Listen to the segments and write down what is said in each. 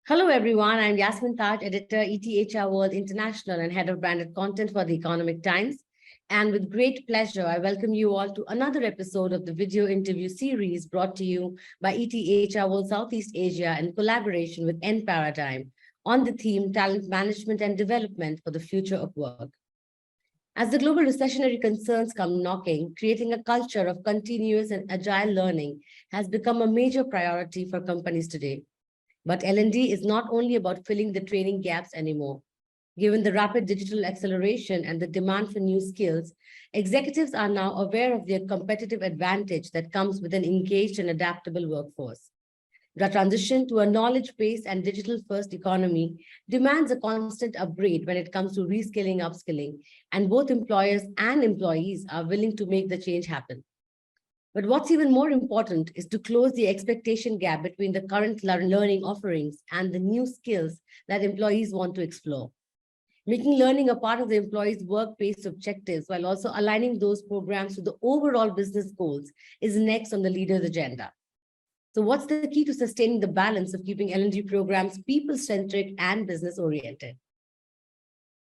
Hello, everyone. I'm Yasmin Taj, editor, ETHRWorld International and head of branded content for The Economic Times. And with great pleasure, I welcome you all to another episode of the video interview series brought to you by ETHRWorld Southeast Asia in collaboration with Enparadigm on the theme Talent Management and Development for the Future of Work. As the global recessionary concerns come knocking, creating a culture of continuous and agile learning has become a major priority for companies today. But L&D is not only about filling the training gaps anymore. Given the rapid digital acceleration and the demand for new skills, executives are now aware of their competitive advantage that comes with an engaged and adaptable workforce. The transition to a knowledge-based and digital-first economy demands a constant upgrade when it comes to reskilling, upskilling, and both employers and employees are willing to make the change happen. But what's even more important is to close the expectation gap between the current learning offerings and the new skills that employees want to explore. Making learning a part of the employees' work-based objectives while also aligning those programs to the overall business goals is next on the leader's agenda. So what's the key to sustaining the balance of keeping L&D programs people-centric and business-oriented?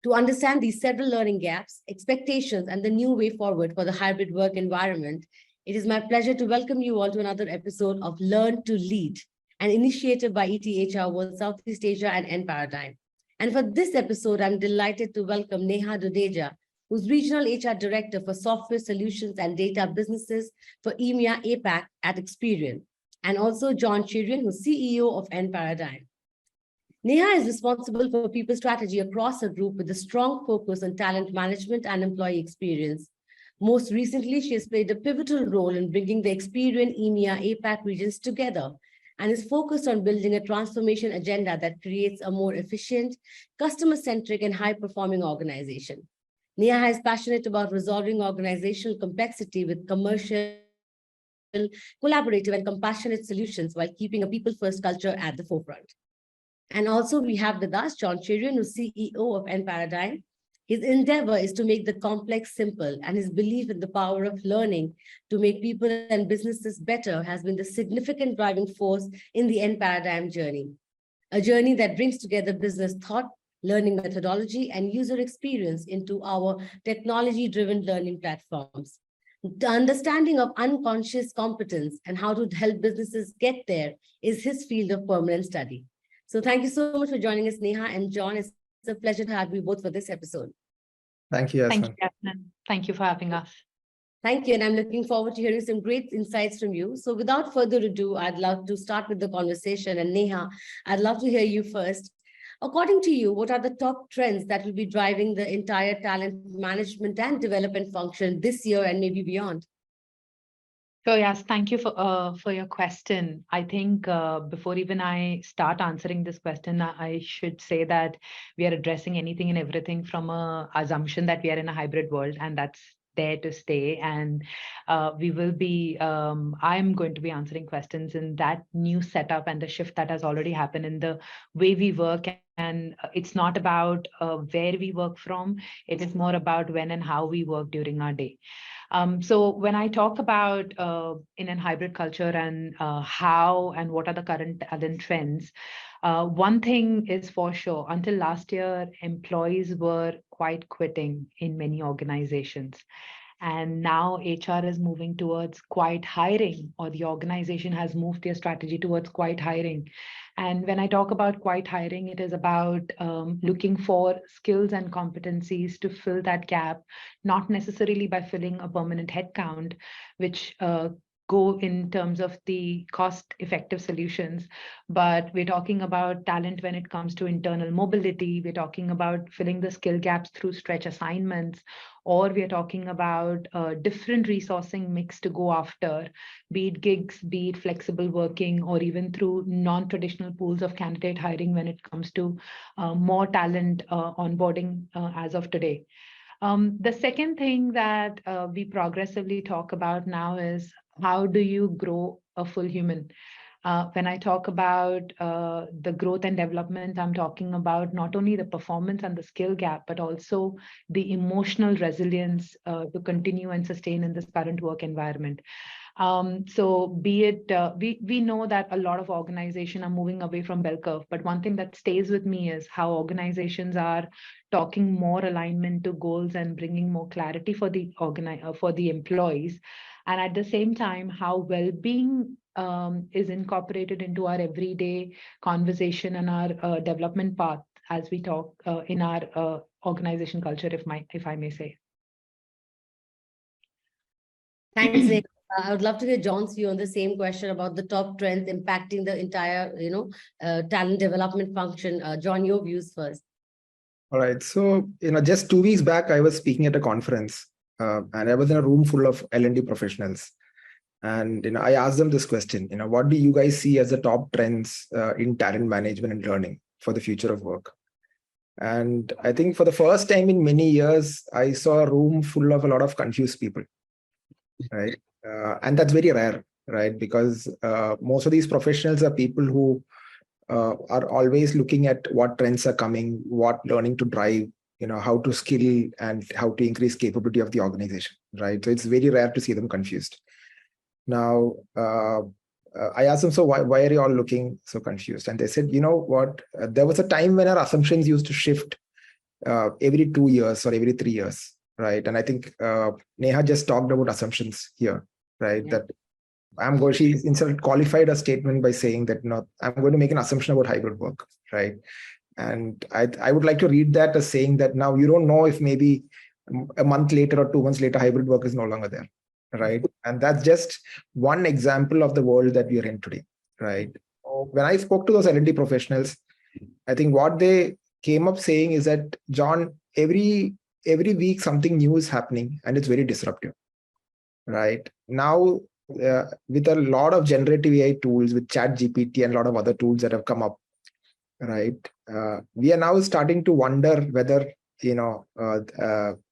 To understand these several learning gaps, expectations, and the new way forward for the hybrid work environment, it is my pleasure to welcome you all to another episode of Learn to Lead, an initiative by ETHRWorld Southeast Asia and Enparadigm. And for this episode, I'm delighted to welcome Neha Dodeja, who's Regional HR Director for Software Solutions and Data Businesses for EMEA APAC at Experian, and also John Cherian, who's CEO of Enparadigm. Neha is responsible for people strategy across her group with a strong focus on talent management and employee experience. Most recently, she has played a pivotal role in bringing the Experian EMEA APAC regions together and is focused on building a transformation agenda that creates a more efficient, customer-centric, and high-performing organization. Neha is passionate about resolving organizational complexity with commercial, collaborative, and compassionate solutions while keeping a people-first culture at the forefront. And also we have with us John Cherian, who's CEO of Enparadigm. His endeavor is to make the complex simple, and his belief in the power of learning to make people and businesses better has been the significant driving force in the Enparadigm journey, a journey that brings together business thought, learning methodology, and user experience into our technology-driven learning platforms. The understanding of unconscious competence and how to help businesses get there is his field of permanent study. So thank you so much for joining us, Neha and John. It's a pleasure to have you both for this episode. Thank you, Yasmin. Thank you, Yasmin. Thank you for having us. Thank you. And I'm looking forward to hearing some great insights from you. So without further ado, I'd love to start with the conversation. And Neha, I'd love to hear you first. According to you, what are the top trends that will be driving the entire talent management and development function this year and maybe beyond? So yes, thank you for your question. I think before even I start answering this question, I should say that we are addressing anything and everything from an assumption that we are in a hybrid world, and that's there to stay. And we will be, I'm going to be answering questions in that new setup and the shift that has already happened in the way we work. And it's not about where we work from, it is more about when and how we work during our day. So when I talk about in a hybrid culture and how and what are the current talent trends, one thing is for sure, until last year, employees were quite quitting in many organizations. And now HR is moving towards quiet hiring, or the organization has moved their strategy towards quiet hiring. And when I talk about quiet hiring, it is about looking for skills and competencies to fill that gap, not necessarily by filling a permanent headcount, which go in terms of the cost-effective solutions, but we're talking about talent when it comes to internal mobility. We're talking about filling the skill gaps through stretch assignments, or we're talking about different resourcing mix to go after, be it gigs, be it flexible working, or even through non-traditional pools of candidate hiring when it comes to more talent onboarding as of today. The second thing that we progressively talk about now is how do you grow a full human? When I talk about the growth and development, I'm talking about not only the performance and the skill gap, but also the emotional resilience to continue and sustain in this current work environment. So be it, we know that a lot of organizations are moving away from bell curve, but one thing that stays with me is how organizations are talking more alignment to goals and bringing more clarity for the for the employees. And at the same time, how well-being is incorporated into our everyday conversation and our development path as we talk in our organization culture, if I may say. Thanks, Neha. I would love to hear John's view on the same question about the top trends impacting the entire, talent development function. John, your views first. All right. So, just 2 weeks back, I was speaking at a conference and I was in a room full of L&D professionals. And, I asked them this question, what do you guys see as the top trends in talent management and learning for the future of work? And I think for the first time in many years, I saw a room full of a lot of confused people, right? And that's very rare, right? Because most of these professionals are people who are always looking at what trends are coming, what learning to drive, how to skill and how to increase capability of the organization, right? So it's very rare to see them confused. Now, I asked them, so why are you all looking so confused? And they said, you know what, there was a time when our assumptions used to shift every 2 years or every 3 years, right? And I think Neha just talked about assumptions here, right? Yeah. That she instead qualified a statement by saying that, I'm going to make an assumption about hybrid work, right? And I would like to read that as saying that now you don't know if maybe a month later or 2 months later, hybrid work is no longer there, right? And that's just one example of the world that we are in today, right? When I spoke to those L&D professionals, I think what they came up saying is that, John, every week something new is happening and it's very disruptive, right? Now, with a lot of generative AI tools, with ChatGPT and a lot of other tools that have come up, right? We are now starting to wonder whether,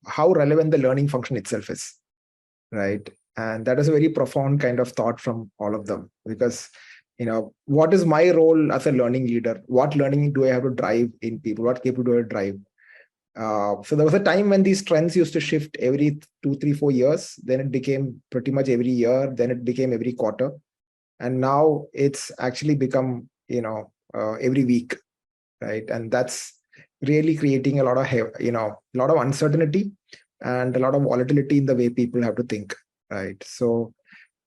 how relevant the learning function itself is, right? And that is a very profound kind of thought from all of them, because, what is my role as a learning leader? What learning do I have to drive in people? What capability do I drive? So there was a time when these trends used to shift every 2, 3, 4 years. Then it became pretty much every year. Then it became every quarter. And now it's actually become, every week, right? And that's really creating a lot of uncertainty and a lot of volatility in the way people have to think, right? So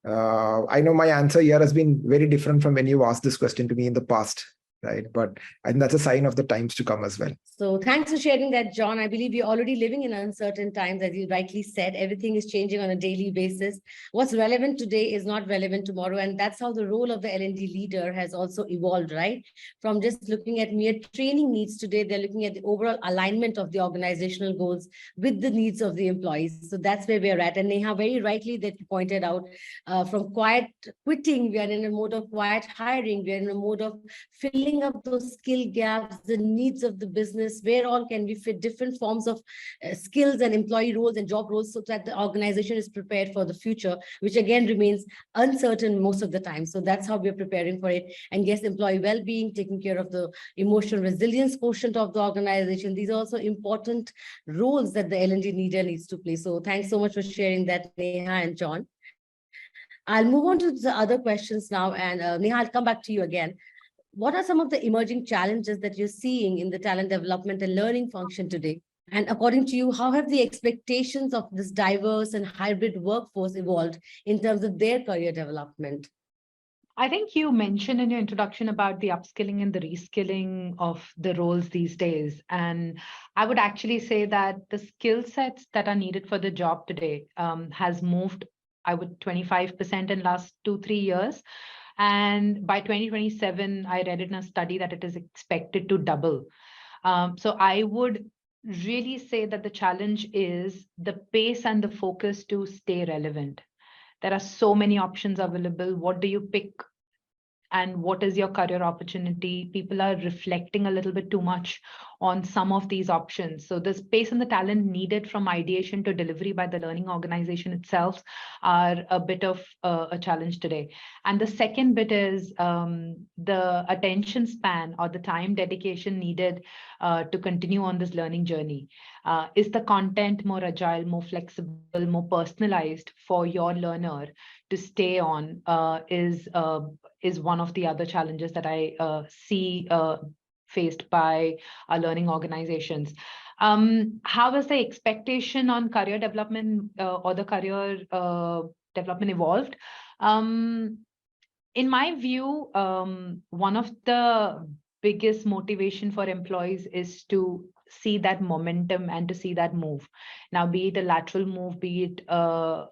I know my answer here has been very different from when you asked this question to me in the past, right? But I think that's a sign of the times to come as well. So thanks for sharing that, John. I believe we're already living in uncertain times. As you rightly said, everything is changing on a daily basis. What's relevant today is not relevant tomorrow. And that's how the role of the L&D leader has also evolved, right? From just looking at mere training needs today, they're looking at the overall alignment of the organizational goals with the needs of the employees. So that's where we're at. And Neha, very rightly that you pointed out, from quiet quitting, we are in a mode of quiet hiring. We are in a mode of filling up those skill gaps, the needs of the business, where all can we fit different forms of skills and employee roles and job roles so that the organization is prepared for the future, which again remains uncertain most of the time. So that's how we're preparing for it. And yes, employee well-being, taking care of the emotional resilience quotient of the organization. These are also important roles that the L&D leader needs to play. So thanks so much for sharing that, Neha and John. I'll move on to the other questions now. And Neha, I'll come back to you again. What are some of the emerging challenges that you're seeing in the talent development and learning function today? And according to you, how have the expectations of this diverse and hybrid workforce evolved in terms of their career development? I think you mentioned in your introduction about the upskilling and the reskilling of the roles these days. And I would actually say that the skill sets that are needed for the job today has moved, I would 25% in last 2-3 years. And by 2027, I read in a study that it is expected to double. So I would really say that the challenge is the pace and the focus to stay relevant. There are so many options available. What do you pick and what is your career opportunity, people are reflecting a little bit too much on some of these options. So the space and the talent needed from ideation to delivery by the learning organization itself are a bit of a challenge today. And the second bit is the attention span or the time dedication needed to continue on this learning journey. Is the content more agile, more flexible, more personalized for your learner to stay on? Is one of the other challenges that I see faced by our learning organizations. How has the expectation on career development or the career development evolved? In my view, one of the biggest motivation for employees is to see that momentum and to see that move. Now, be it a lateral move, be it a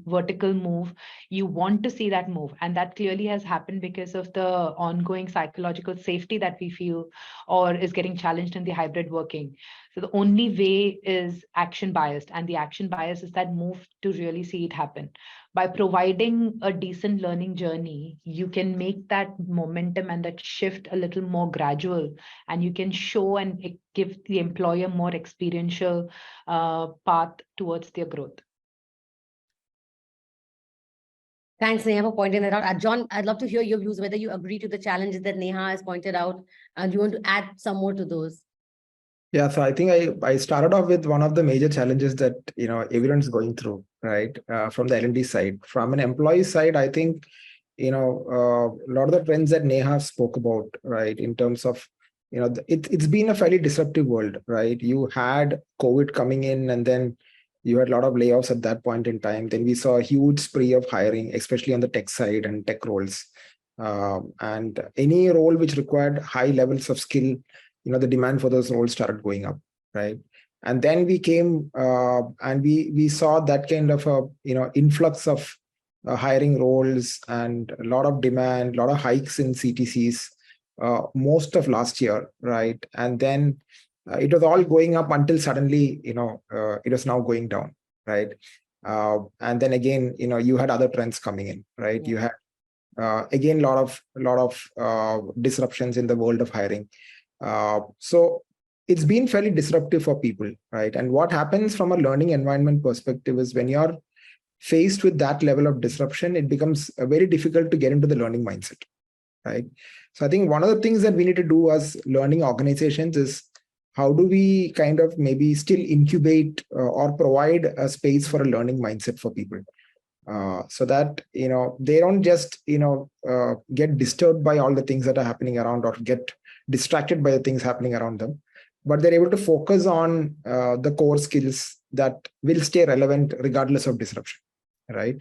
vertical move, you want to see that move. And that clearly has happened because of the ongoing psychological safety that we feel or is getting challenged in the hybrid working. So the only way is action biased, and the action bias is that move to really see it happen. By providing a decent learning journey, you can make that momentum and that shift a little more gradual, and you can show and give the employer more experiential path towards their growth. Thanks, Neha, for pointing that out. John, I'd love to hear your views, whether you agree to the challenges that Neha has pointed out, and you want to add some more to those. Yeah, so I think I started off with one of the major challenges that everyone's going through, right? From the L&D side, from an employee side, I think a lot of the trends that Neha spoke about, right? In terms of it's been a fairly disruptive world, right? You had COVID coming in, and then you had a lot of layoffs at that point in time. Then we saw a huge spree of hiring, especially on the tech side and tech roles, and any role which required high levels of skill. The demand for those roles started going up, right? And then we came and we saw that kind of a influx of hiring roles and a lot of demand, a lot of hikes in CTCs most of last year, right? And then it was all going up until suddenly it was now going down, right? And then again you had other trends coming in, right? Yeah. You had again a lot of disruptions in the world of hiring. So it's been fairly disruptive for people, right? And what happens from a learning environment perspective is when you're faced with that level of disruption, it becomes very difficult to get into the learning mindset, right? So I think one of the things that we need to do as learning organizations is how do we kind of maybe still incubate or provide a space for a learning mindset for people, so that they don't just get disturbed by all the things that are happening around or get distracted by the things happening around them, but they're able to focus on the core skills that will stay relevant regardless of disruption, right?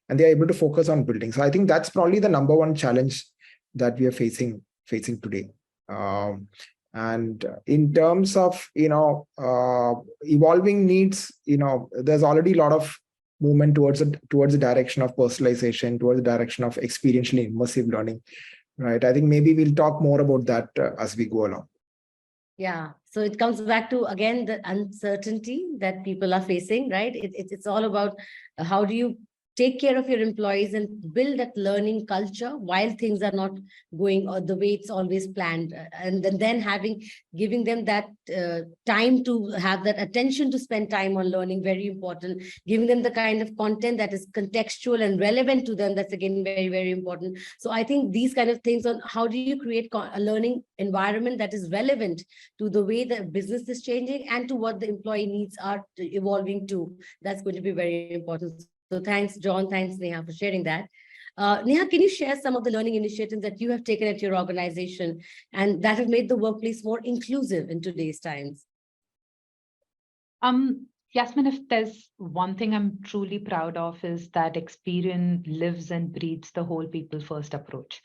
And they're able to focus on building. So I think that's probably the number one challenge that we are facing today. And in terms of evolving needs, there's already a lot of movement towards the direction of personalization, towards the direction of experientially immersive learning, right? I think maybe we'll talk more about that as we go along. Yeah, so it comes back to, again, the uncertainty that people are facing, right? It's all about how do you take care of your employees and build that learning culture while things are not going the way it's always planned. And then giving them that time to have that attention to spend time on learning, very important. Giving them the kind of content that is contextual and relevant to them, that's again very, very important. So I think these kind of things on how do you create a learning environment that is relevant to the way the business is changing and to what the employee needs are evolving to, that's going to be very important. So thanks, John. Thanks, Neha, for sharing that. Neha, can you share some of the learning initiatives that you have taken at your organization and that have made the workplace more inclusive in today's times? Yasmin, if there's one thing I'm truly proud of is that Experian lives and breathes the whole people first approach.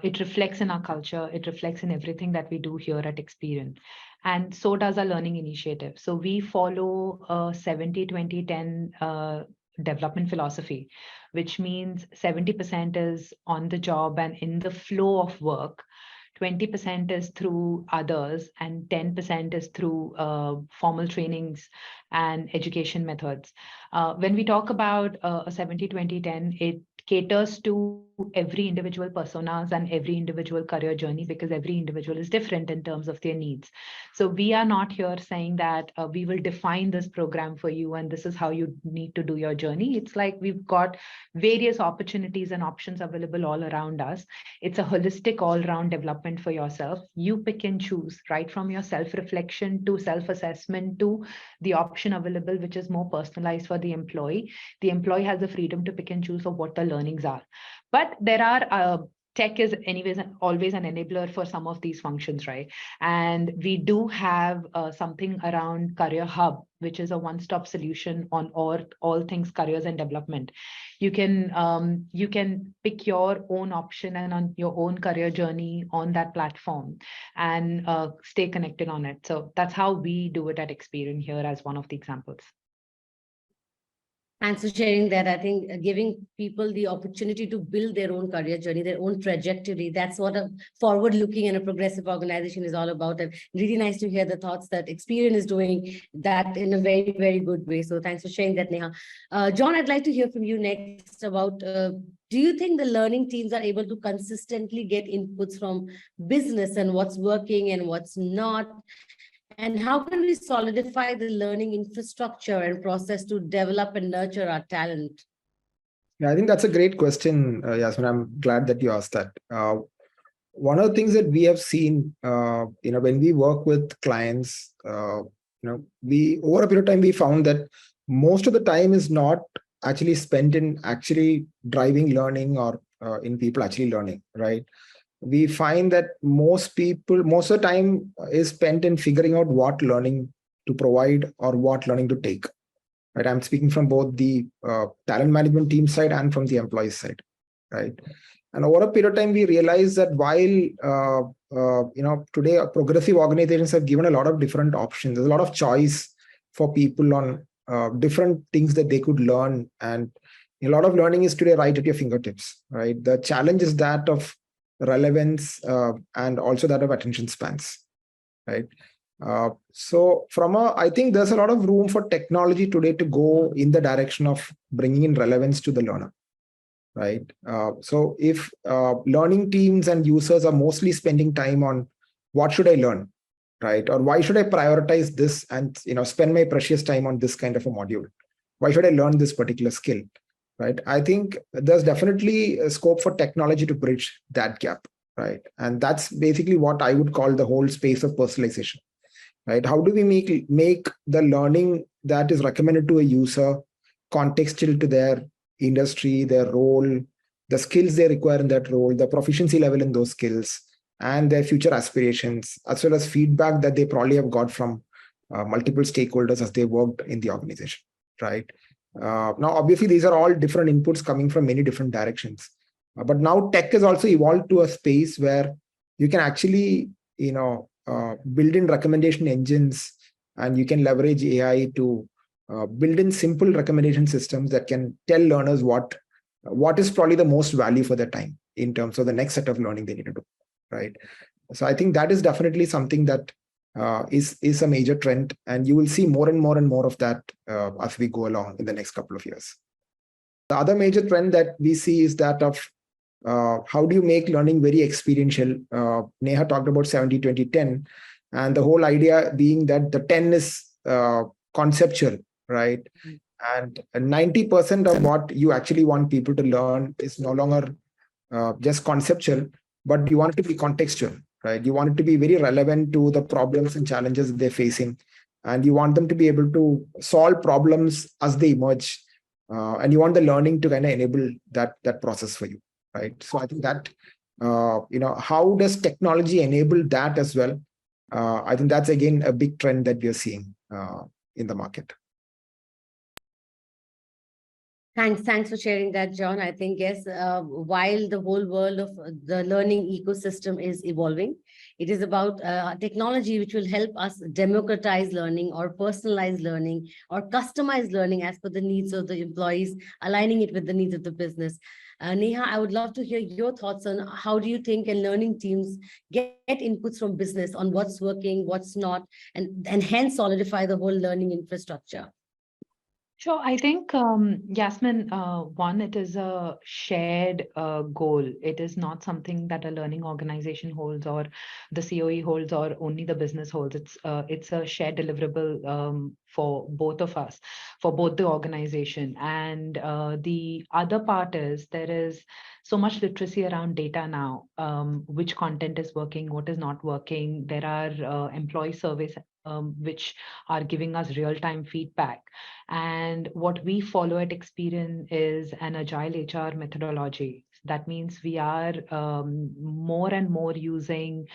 It reflects in our culture. It reflects in everything that we do here at Experian. And so does our learning initiative. So we follow a 70-20-10 development philosophy, which means 70% is on the job and in the flow of work, 20% is through others, and 10% is through formal trainings and education methods. When we talk about a 70-20-10, it caters to every individual personas and every individual career journey, because every individual is different in terms of their needs. So we are not here saying that we will define this program for you and this is how you need to do your journey. It's like we've got various opportunities and options available all around us. It's a holistic all-round development for yourself. You pick and choose, right from your self-reflection to self-assessment to the option available, which is more personalized for the employee. The employee has the freedom to pick and choose of what the learnings are. But there are tech is anyways always an enabler for some of these functions, right? And we do have something around Career Hub, which is a one-stop solution on all things careers and development. You can pick your own option and on your own career journey on that platform and stay connected on it. So that's how we do it at Experian here as one of the examples. Thanks for sharing that. I think giving people the opportunity to build their own career journey, their own trajectory, that's what a forward-looking and a progressive organization is all about. And really nice to hear the thoughts that Experian is doing that in a very, very good way. So thanks for sharing that, Neha. John, I'd like to hear from you next about, do you think the learning teams are able to consistently get inputs from business and what's working and what's not? And how can we solidify the learning infrastructure and process to develop and nurture our talent? Yeah, I think that's a great question, Yasmin. I'm glad that you asked that. One of the things that we have seen, when we work with clients, we over a period of time we found that most of the time is not actually spent in actually driving learning or in people actually learning, right? We find that most of the time is spent in figuring out what learning to provide or what learning to take. Right, I'm speaking from both the talent management team side and from the employee side, right? And over a period of time, we realized that while today progressive organizations have given a lot of different options, there's a lot of choice for people on different things that they could learn, and a lot of learning is today right at your fingertips, right? The challenge is that of relevance and also that of attention spans, right? So I think there's a lot of room for technology today to go in the direction of bringing in relevance to the learner, right? So if learning teams and users are mostly spending time on what should I learn, right? Or why should I prioritize this and spend my precious time on this kind of a module? Why should I learn this particular skill? Right. I think there's definitely a scope for technology to bridge that gap, right? And that's basically what I would call the whole space of personalization, right? How do we make the learning that is recommended to a user contextual to their industry, their role, the skills they require in that role, the proficiency level in those skills, and their future aspirations, as well as feedback that they probably have got from multiple stakeholders as they worked in the organization, right? Now, obviously, these are all different inputs coming from many different directions. But now tech has also evolved to a space where you can actually, build in recommendation engines, and you can leverage AI to build in simple recommendation systems that can tell learners what is probably the most value for their time in terms of the next set of learning they need to do, right? So I think that is definitely something that is a major trend, and you will see more and more and more of that as we go along in the next couple of years. The other major trend that we see is that of how do you make learning very experiential? Neha talked about 70-20-10, and the whole idea being that the 10 is conceptual, right? And 90% of what you actually want people to learn is no longer just conceptual, but you want it to be contextual, right? You want it to be very relevant to the problems and challenges that they're facing. And you want them to be able to solve problems as they emerge. And you want the learning to kind of enable that process for you, right? So I think that, how does technology enable that as well? I think that's, again, a big trend that we are seeing in the market. Thanks for sharing that, John. I think, yes, while the whole world of the learning ecosystem is evolving, it is about technology which will help us democratize learning or personalize learning or customize learning as per the needs of the employees, aligning it with the needs of the business. Neha, I would love to hear your thoughts on how do you think and learning teams get inputs from business on what's working, what's not, and hence solidify the whole learning infrastructure. Sure. I think, Yasmin, one, it is a shared goal. It is not something that a learning organization holds or the COE holds or only the business holds. It's a shared deliverable for both of us, for both the organization. And the other part is there is so much literacy around data now, which content is working, what is not working. There are employee surveys which are giving us real-time feedback. And what we follow at Experian is an agile HR methodology. That means we are more and more using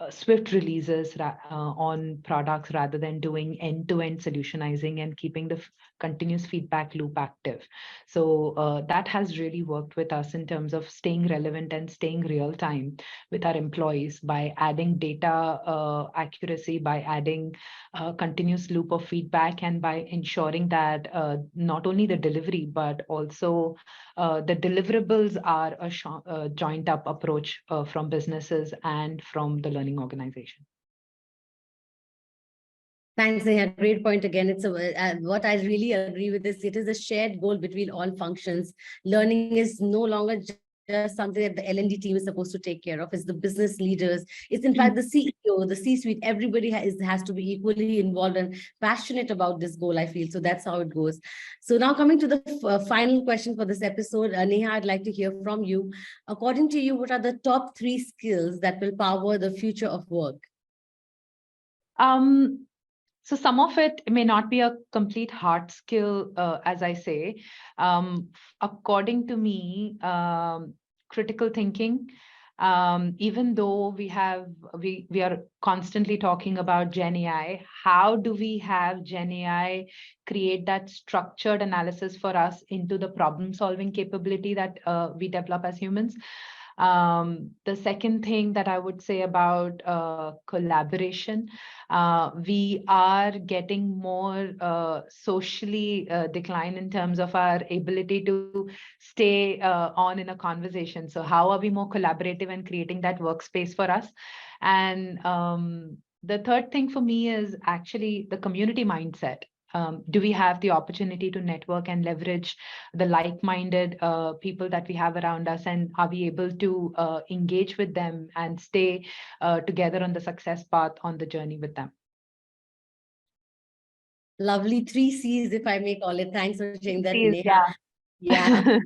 swift releases on products rather than doing end-to-end solutionizing and keeping the continuous feedback loop active. So that has really worked with us in terms of staying relevant and staying real time with our employees by adding data accuracy, by adding continuous loop of feedback, and by ensuring that not only the delivery, but also the deliverables are a joint up approach from businesses and from the learning organization. Thanks, Neha. Great point again. What I really agree with is it is a shared goal between all functions. Learning is no longer just something that the L&D team is supposed to take care of. It's the business leaders. It's in fact the CEO, the C-suite. Everybody has to be equally involved and passionate about this goal, I feel. So that's how it goes. So now coming to the final question for this episode, Neha, I'd like to hear from you. According to you, what are the top 3 skills that will power the future of work? So some of it may not be a complete hard skill, as I say. According to me, critical thinking, even though we are constantly talking about Gen AI, how do we have Gen AI create that structured analysis for us into the problem solving capability that we develop as humans? The second thing that I would say about collaboration, we are getting more socially declined in terms of our ability to stay on in a conversation. So how are we more collaborative and creating that workspace for us? And the third thing for me is actually the community mindset. Do we have the opportunity to network and leverage the like-minded people that we have around us, and are we able to engage with them and stay together on the success path on the journey with them? Lovely 3 C's, if I may call it. Thanks for sharing that, Please, Neha. yeah. Yeah.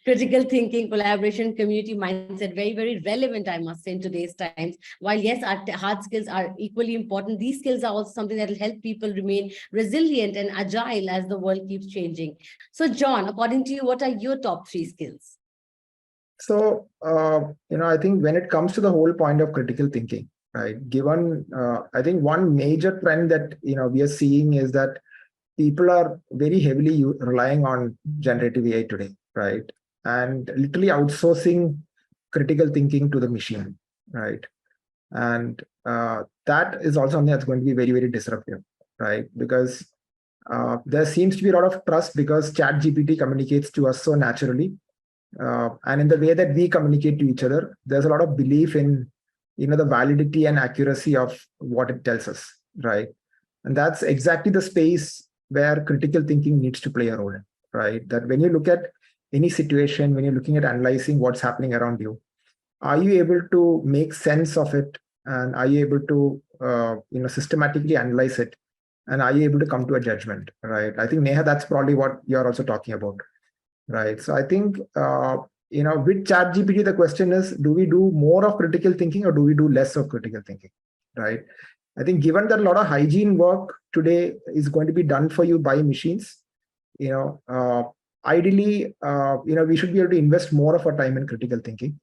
Critical thinking, collaboration, community mindset, very, very relevant, I must say, in today's times. While yes, our hard skills are equally important, these skills are also something that will help people remain resilient and agile as the world keeps changing. So John, according to you, what are your top 3 skills? So, I think when it comes to the whole point of critical thinking, right, given, I think one major trend that, we are seeing is that people are very heavily relying on generative AI today, right? And literally outsourcing critical thinking to the machine, right? And that is also something that's going to be very, very disruptive, right? Because there seems to be a lot of trust because ChatGPT communicates to us so naturally. And in the way that we communicate to each other, there's a lot of belief in, the validity and accuracy of what it tells us, right? And that's exactly the space where critical thinking needs to play a role, right? That when you look at any situation, when you're looking at analyzing what's happening around you, are you able to make sense of it? And are you able to, systematically analyze it? And are you able to come to a judgment, right? I think, Neha, that's probably what you're also talking about, right? So I think, with ChatGPT, the question is, do we do more of critical thinking or do we do less of critical thinking, right? I think given that a lot of hygiene work today is going to be done for you by machines, ideally, we should be able to invest more of our time in critical thinking.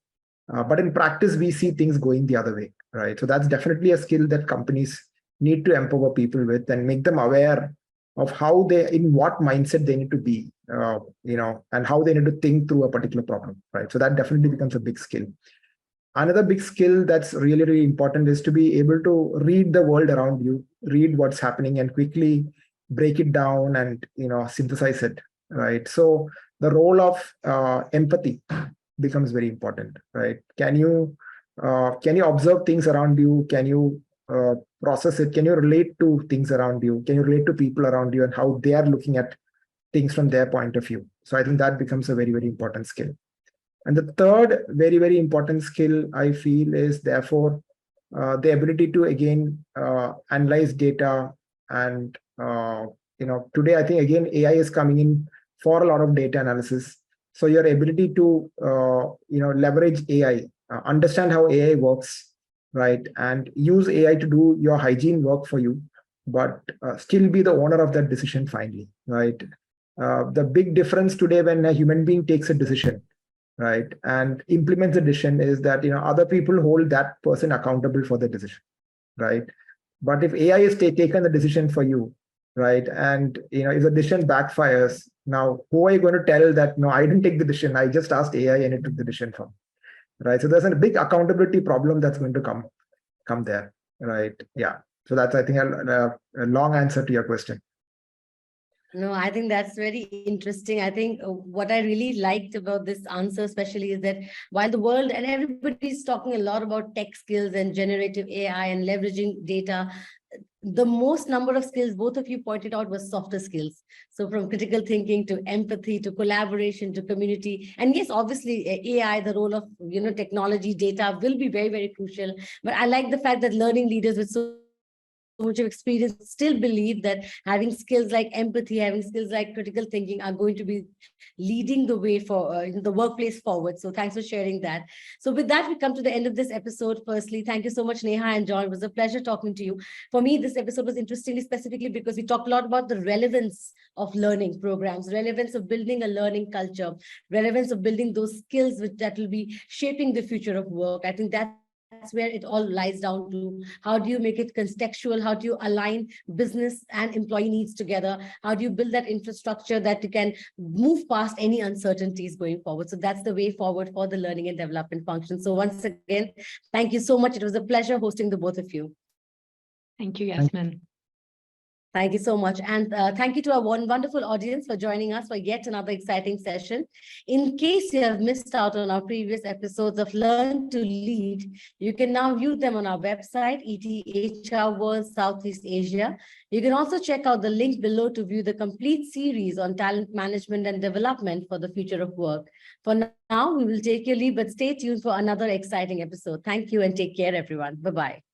But in practice, we see things going the other way, right? So that's definitely a skill that companies need to empower people with and make them aware of how in what mindset they need to be, and how they need to think through a particular problem, right? So that definitely becomes a big skill. Another big skill that's really, really important is to be able to read the world around you, read what's happening and quickly break it down and, synthesize it, right? So the role of empathy becomes very important, right? Can you observe things around you? Can you process it? Can you relate to things around you? Can you relate to people around you and how they are looking at things from their point of view? So I think that becomes a very, very important skill. And the third very, very important skill I feel is therefore the ability to again analyze data. And today I think again AI is coming in for a lot of data analysis. So your ability to leverage AI, understand how AI works, right, and use AI to do your hygiene work for you, but still be the owner of that decision finally, right? The big difference today when a human being takes a decision, right, and implements a decision is that other people hold that person accountable for the decision, right? But if AI is taken the decision for you, right, and if the decision backfires, now who are you going to tell that no, I didn't take the decision, I just asked AI and it took the decision for me, right? So there's a big accountability problem that's going to come there, right? Yeah. So that's, I think, a long answer to your question. No, I think that's very interesting. I think what I really liked about this answer especially is that while the world and everybody's talking a lot about tech skills and generative AI and leveraging data, the most number of skills both of you pointed out was softer skills. So from critical thinking to empathy to collaboration to community. And yes, obviously AI, the role of technology, data will be very, very crucial. But I like the fact that learning leaders with so much of experience still believe that having skills like empathy, having skills like critical thinking are going to be leading the way for the workplace forward. So thanks for sharing that. So with that, we come to the end of this episode. Firstly, thank you so much, Neha and John. It was a pleasure talking to you. For me, this episode was interestingly specifically because we talked a lot about the relevance of learning programs, relevance of building a learning culture, relevance of building those skills that will be shaping the future of work. I think that's where it all lies down to. How do you make it contextual? How do you align business and employee needs together? How do you build that infrastructure that you can move past any uncertainties going forward? So that's the way forward for the learning and development function. So once again, thank you so much. It was a pleasure hosting the both of you. Thank you, Yasmin. Thank you so much. And thank you to our wonderful audience for joining us for yet another exciting session. In case you have missed out on our previous episodes of Learn to Lead, you can now view them on our website, ETHRWorld Southeast Asia. You can also check out the link below to view the complete series on talent management and development for the future of work. For now, we will take your leave, but stay tuned for another exciting episode. Thank you and take care, everyone. Bye-bye.